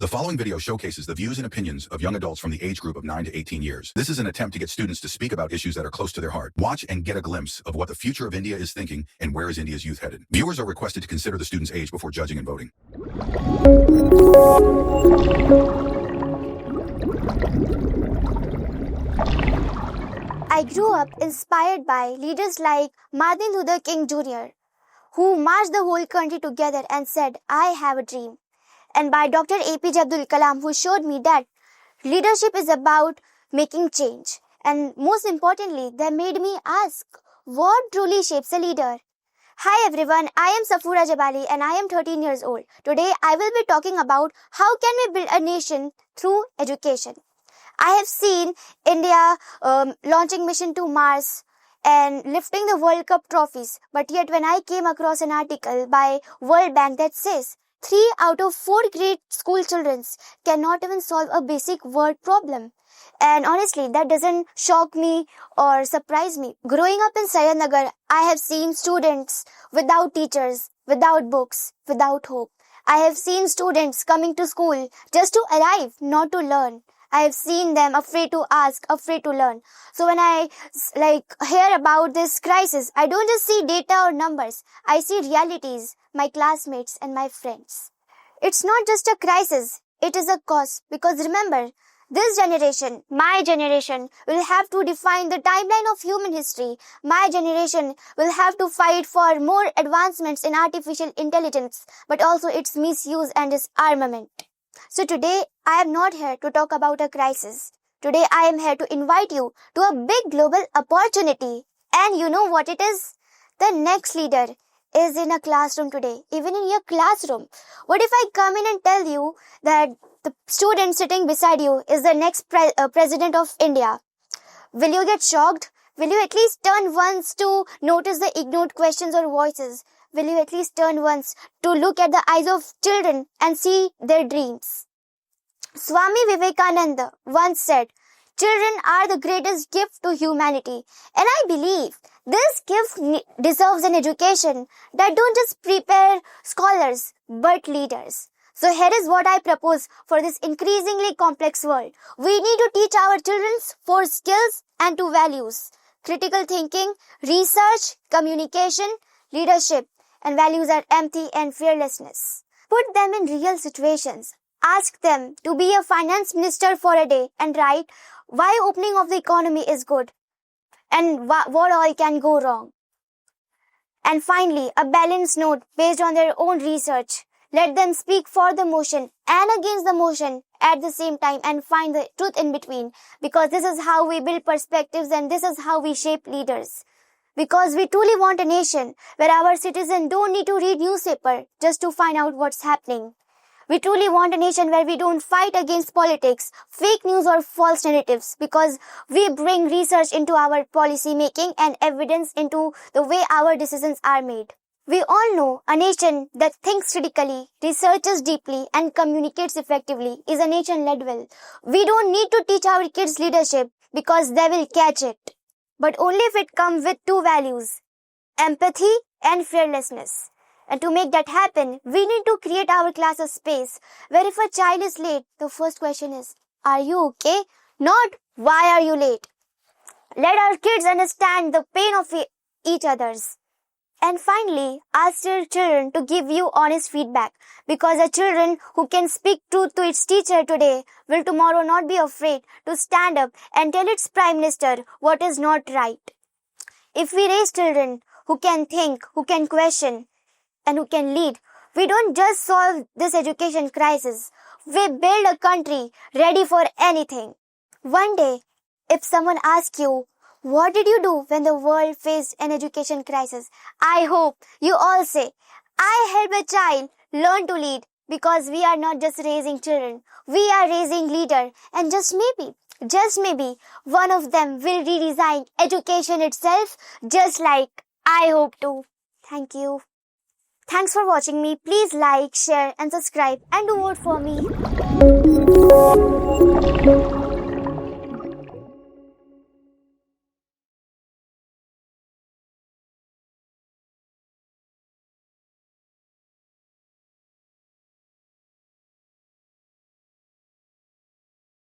The following video showcases the views and opinions of young adults from the age group of 9 to 18 years. This is an attempt to get students to speak about issues that are close to their heart. Watch and get a glimpse of what the future of India is thinking and where is India's youth headed. Viewers are requested to consider the student's age before judging and voting. I grew up inspired by leaders like Martin Luther King Jr., who marched the whole country together and said, "I have a dream." And by Dr. APJ Abdul Kalam, who showed me that leadership is about making change. And most importantly, they made me ask, what truly shapes a leader? Hi everyone, I am Safura Jabali and I am 13 years old. Today I will be talking about how can we build a nation through education. I have seen India launching mission to Mars and lifting the World Cup trophies. But yet when I came across an article by World Bank that says 3 out of 4 grade school children cannot even solve a basic word problem. And honestly, that doesn't shock me or surprise me. Growing up in Sayadnagar, I have seen students without teachers, without books, without hope. I have seen students coming to school just to arrive, not to learn. I have seen them afraid to ask, afraid to learn. So when I hear about this crisis, I don't just see data or numbers. I see realities, my classmates and my friends. It's not just a crisis, it is a cause. Because remember, this generation, my generation, will have to define the timeline of human history. My generation will have to fight for more advancements in artificial intelligence, but also its misuse and its armament. So today, I am not here to talk about a crisis. Today, I am here to invite you to a big global opportunity. And you know what it is? The next leader is in a classroom today, even in your classroom. What if I come in and tell you that the student sitting beside you is the next president of India? Will you get shocked? Will you at least turn once to notice the ignored questions or voices? Will you at least turn once to look at the eyes of children and see their dreams? Swami Vivekananda once said, "Children are the greatest gift to humanity." And I believe this gift deserves an education that don't just prepare scholars, but leaders. So here is what I propose for this increasingly complex world. We need to teach our children 4 skills and 2 values: critical thinking, research, communication, leadership, and values are empathy and fearlessness. Put them in real situations. Ask them to be a finance minister for a day and write why opening of the economy is good and what all can go wrong. And finally, a balanced note based on their own research. Let them speak for the motion and against the motion at the same time and find the truth in between, because this is how we build perspectives and this is how we shape leaders. Because we truly want a nation where our citizens don't need to read newspaper just to find out what's happening. We truly want a nation where we don't fight against politics, fake news or false narratives, because we bring research into our policy making and evidence into the way our decisions are made. We all know a nation that thinks critically, researches deeply and communicates effectively is a nation led well. We don't need to teach our kids leadership because they will catch it. But only if it comes with 2 values, empathy and fearlessness. And to make that happen, we need to create our class a space where if a child is late, the first question is, "Are you okay?" Not, "Why are you late?" Let our kids understand the pain of each other's. And finally, ask your children to give you honest feedback, because a children who can speak truth to its teacher today will tomorrow not be afraid to stand up and tell its prime minister what is not right. If we raise children who can think, who can question, and who can lead, we don't just solve this education crisis. We build a country ready for anything. One day, if someone asks you, what did you do when the world faced an education crisis? I hope you all say, "I helped a child learn to lead," because we are not just raising children. We are raising leaders, and just maybe, one of them will redesign education itself, just like I hope to. Thank you. Thanks for watching me. Please like, share and subscribe and do vote for me.